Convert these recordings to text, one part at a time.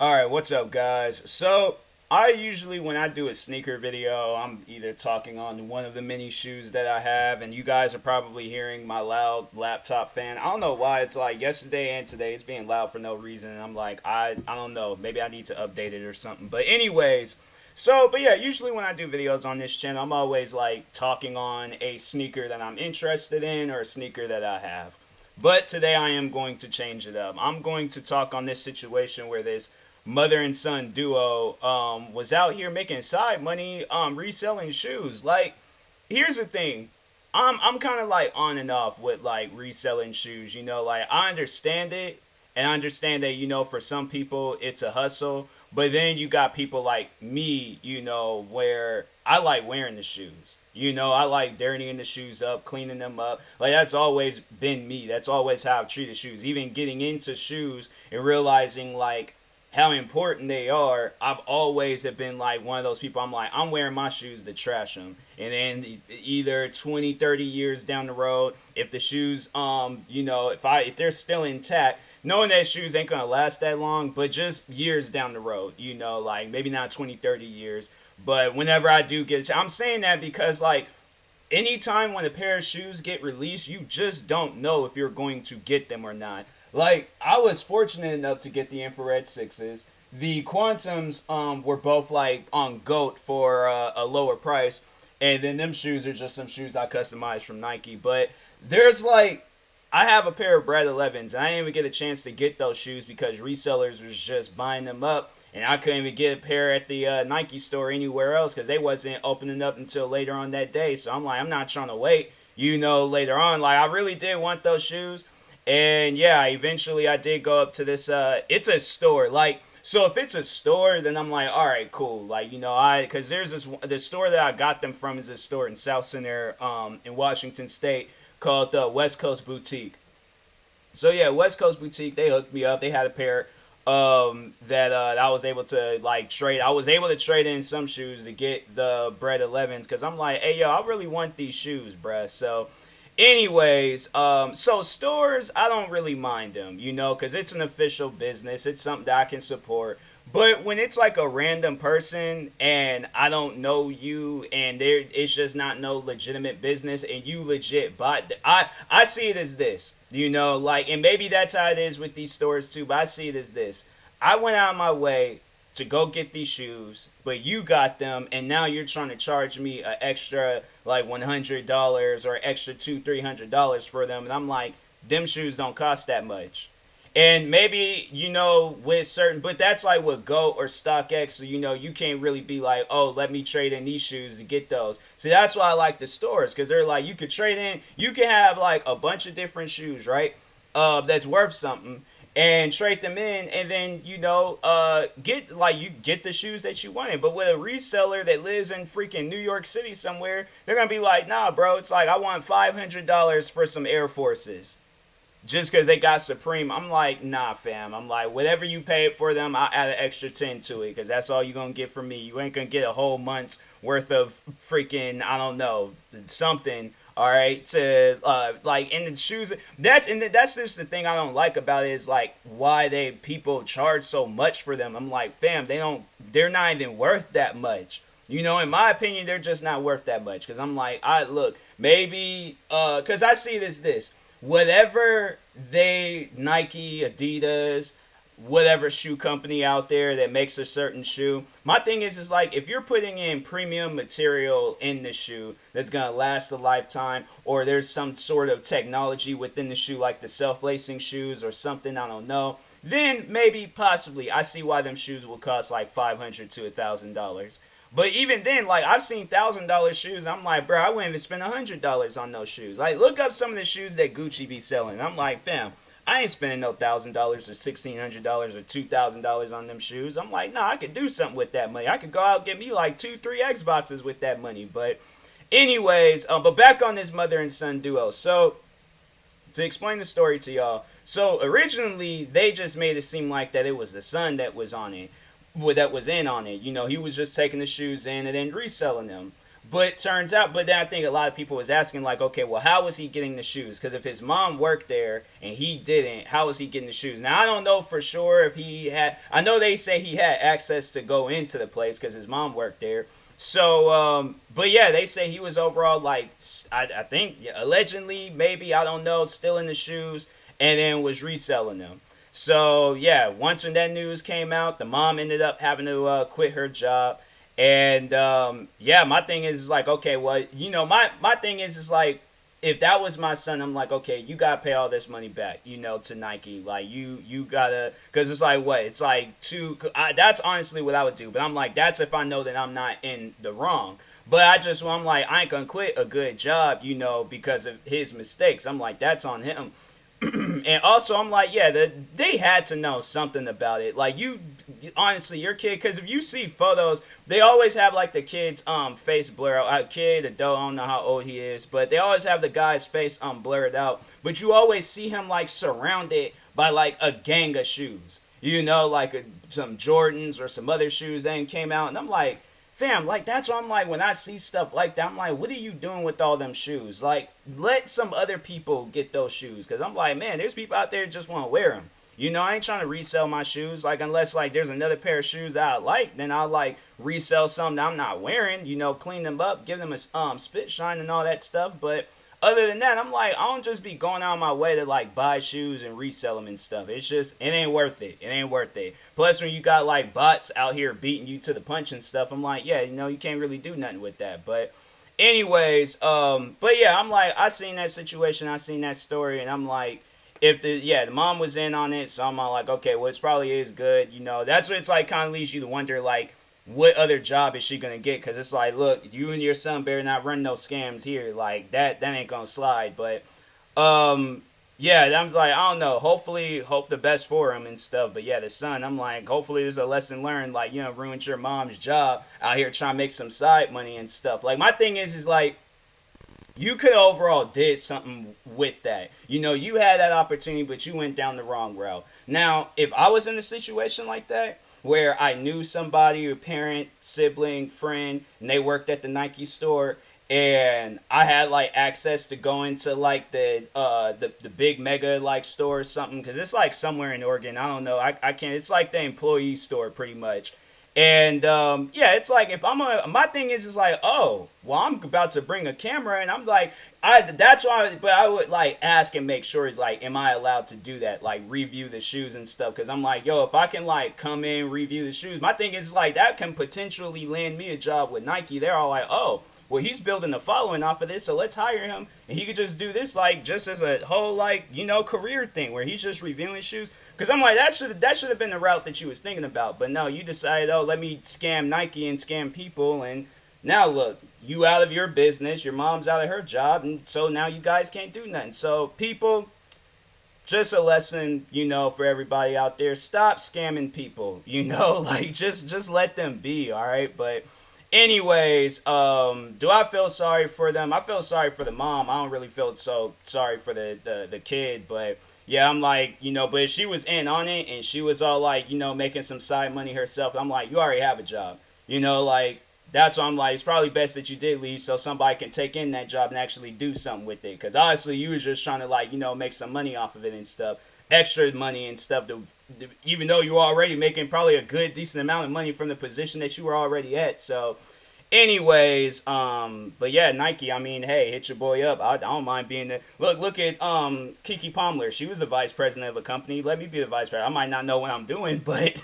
Alright, what's up, guys? So, I usually, when I do a sneaker video, I'm either talking on one of the many shoes that I have, and you guys are probably hearing my loud laptop fan. I don't know why it's like yesterday and today, it's being loud for no reason. And I'm like, I don't know, maybe I need to update it or something. But, anyways, but yeah, usually when I do videos on this channel, I'm always like talking on a sneaker that I'm interested in or a sneaker that I have. But today I am going to change it up. I'm going to talk on this situation where this mother and son duo was out here making side money reselling shoes. Like, here's the thing. I'm kind of like on and off with like reselling shoes, like I understand it and I understand that for some people it's a hustle, but then you got people like me, where I like wearing the shoes. I like dirtying the shoes up, cleaning them up. Like that's always been me. That's always how I've treated shoes. Even getting into shoes and realizing like how important they are, I've always have been like one of those people. I'm like, I'm wearing my shoes to trash them. And then either 20, 30 years down the road, if the shoes, if they're still intact, knowing that shoes ain't gonna last that long, but just years down the road, like maybe not 20, 30 years. But whenever I do I'm saying that because like anytime when a pair of shoes get released, you just don't know if you're going to get them or not. Like I was fortunate enough to get the infrared sixes. The quantums were both like on goat for a lower price, and then them shoes are just some shoes I customized from Nike. But there's like I have a pair of Bread 11s, and I didn't even get a chance to get those shoes because resellers was just buying them up, and I couldn't even get a pair at the Nike store anywhere else because they wasn't opening up until later on that day. So I'm like, I'm not trying to wait, later on. Like I really did want those shoes, and yeah, eventually I did go up to this. It's a store, like. So if it's a store, then I'm like, all right, cool. Like because there's the store that I got them from is a store in South Center, in Washington State called the West Coast Boutique. So yeah, West Coast Boutique, they hooked me up. They had a pair that I was able to like trade. I was able to trade in some shoes to get the Bread 11s because I'm like, hey yo, I really want these shoes, bruh. So anyways, so stores, I don't really mind them, because it's an official business. It's something that I can support. But when it's like a random person and I don't know you and it's just not no legitimate business and you legit buy, I see it as this, like, and maybe that's how it is with these stores too. But I see it as this: I went out of my way to go get these shoes, but you got them, and now you're trying to charge me an extra like $100 or extra $200-300 for them, and I'm like, them shoes don't cost that much. And maybe with certain, but that's like with Go or StockX, so you can't really be like, oh, let me trade in these shoes to get those. See, that's why I like the stores because they're like, you could trade in, you can have like a bunch of different shoes, right? That's worth something, and trade them in, and then get like you get the shoes that you wanted. But with a reseller that lives in freaking New York City somewhere, they're gonna be like, nah, bro, it's like I want $500 for some Air Forces just because they got Supreme. I'm like, nah, fam. I'm like, whatever you paid for them, I'll add an extra 10 to it because that's all you're going to get from me. You ain't going to get a whole month's worth of freaking, I don't know, something. All right, to like in the shoes. That's just the thing I don't like about it is like why they people charge so much for them. I'm like, fam, they're not even worth that much. In my opinion, they're just not worth that much. Cause I'm like, I look, maybe, cause I see this whatever they Nike, Adidas, whatever shoe company out there that makes a certain shoe. My thing is like if you're putting in premium material in the shoe that's gonna last a lifetime, or there's some sort of technology within the shoe like the self-lacing shoes or something, I don't know, then maybe possibly I see why them shoes will cost like $500 to $1,000. But even then, like I've seen $1,000 shoes. I'm like, bro, I wouldn't even spend $100 on those shoes. Like, look up some of the shoes that Gucci be selling. I'm like, fam, I ain't spending no $1,000 or $1,600 or $2,000 on them shoes. I'm like, nah, I could do something with that money. I could go out and get me like 2, 3 Xboxes with that money. But, anyways, but back on this mother and son duo. So, to explain the story to y'all, so originally they just made it seem like that it was the son that was on it, that was in on it. He was just taking the shoes in and then reselling them. But turns out, but then I think a lot of people was asking like, okay, well, how was he getting the shoes? Because if his mom worked there and he didn't, how was he getting the shoes? Now I don't know for sure if he had. I know they say he had access to go into the place because his mom worked there. So, but yeah, they say he was overall like, I think yeah, allegedly, maybe I don't know, stealing the shoes and then was reselling them. So yeah, once when that news came out, the mom ended up having to quit her job. And yeah, my thing is like, okay, well, my thing is like, if that was my son, I'm like, okay, you gotta pay all this money back, to Nike. Like you gotta, because it's like what, it's like two. That's honestly what I would do. But I'm like, that's if I know that I'm not in the wrong. But I'm like, I ain't gonna quit a good job, because of his mistakes. I'm like, that's on him. And also I'm like, yeah, they had to know something about it. Like you, honestly, your kid, because if you see photos, they always have like the kid's face blur out. A kid, adult, I don't know how old he is, but they always have the guy's face blurred out. But you always see him like surrounded by like a gang of shoes. Like some Jordans or some other shoes that came out, and I'm like, fam, like that's what I'm like when I see stuff like that. I'm like, what are you doing with all them shoes? Like, let some other people get those shoes, because I'm like, man, there's people out there that just want to wear them. I ain't trying to resell my shoes. Like, unless like there's another pair of shoes that I like, then I'll like resell some that I'm not wearing. Clean them up, give them a spit shine and all that stuff. But other than that, I'm like, I don't just be going out of my way to like buy shoes and resell them and stuff. It's just, it ain't worth it. It ain't worth it. Plus, when you got like bots out here beating you to the punch and stuff, I'm like, yeah, you can't really do nothing with that. But anyways, but yeah, I'm like, I seen that situation, I seen that story, and I'm like, if the mom was in on it, so I'm all like, okay, well, it's probably is good. That's what it's like, kind of leads you to wonder like, what other job is she gonna get? Because it's like, look, you and your son better not run no scams here. Like that ain't gonna slide. But yeah, I'm like, I don't know. Hopefully, hope the best for him and stuff. But yeah, the son, I'm like, hopefully there's a lesson learned. Like, ruined your mom's job out here trying to make some side money and stuff. Like my thing is like, you could overall did something with that. You had that opportunity, but you went down the wrong route. Now, if I was in a situation like that, where I knew somebody, a parent, sibling, friend, and they worked at the Nike store, and I had like access to go into like the big mega like store or something, because it's like somewhere in Oregon. I don't know. I can't. It's like the employee store pretty much. And yeah, it's like if my thing is like, oh, well, I'm about to bring a camera, and I'm like, that's why. But I would like ask and make sure he's like, am I allowed to do that? Like review the shoes and stuff, because I'm like, yo, if I can like come in review the shoes, my thing is like that can potentially land me a job with Nike. They're all like, oh, well, he's building a following off of this, so let's hire him, and he could just do this like just as a whole like career thing where he's just reviewing shoes. Because I'm like, that should have been the route that you was thinking about, but no, you decided, oh, let me scam Nike and scam people, and now look, you out of your business, your mom's out of her job, and so now you guys can't do nothing. So people, just a lesson, for everybody out there, stop scamming people, like just let them be, all right? But anyways, do I feel sorry for them? I feel sorry for the mom. I don't really feel so sorry for the kid, but yeah, I'm like, but if she was in on it and she was all like, making some side money herself, I'm like, you already have a job. Like, that's why I'm like, it's probably best that you did leave so somebody can take in that job and actually do something with it. Because honestly, you was just trying to like, make some money off of it and stuff. Extra money and stuff, even though you were already making probably a good, decent amount of money from the position that you were already at. So anyways, but yeah, Nike, I mean, hey, hit your boy up. I don't mind being there. Look at Kiki Palmer. She was the vice president of a company. Let me be the vice president. I might not know what I'm doing, but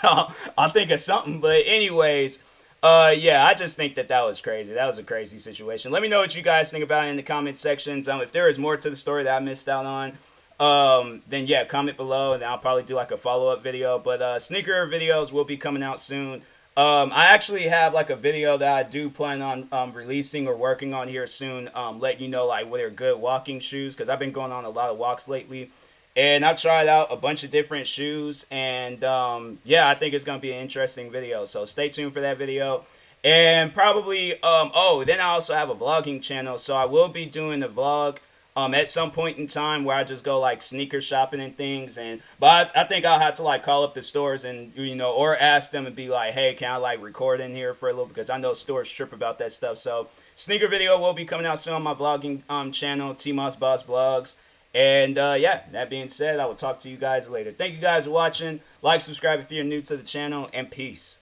I'll think of something. But anyways, yeah, I just think that was crazy. That was a crazy situation. Let me know what you guys think about it in the comment sections. If there is more to the story that I missed out on, then yeah, comment below, and I'll probably do like a follow-up video. But sneaker videos will be coming out soon. I actually have like a video that I do plan on releasing or working on here soon. Let you know like what are good walking shoes, because I've been going on a lot of walks lately, and I've tried out a bunch of different shoes, and yeah, I think it's gonna be an interesting video. So stay tuned for that video. And probably oh, then I also have a vlogging channel, so I will be doing a vlog at some point in time where I just go like sneaker shopping and things. And but I think I'll have to like call up the stores and or ask them and be like, hey, can I like record in here for a little, because I know stores trip about that stuff. So sneaker video will be coming out soon on my vlogging channel, T Moss Boss Vlogs. And yeah, that being said, I will talk to you guys later. Thank you guys for watching. Like, subscribe if you're new to the channel, and peace.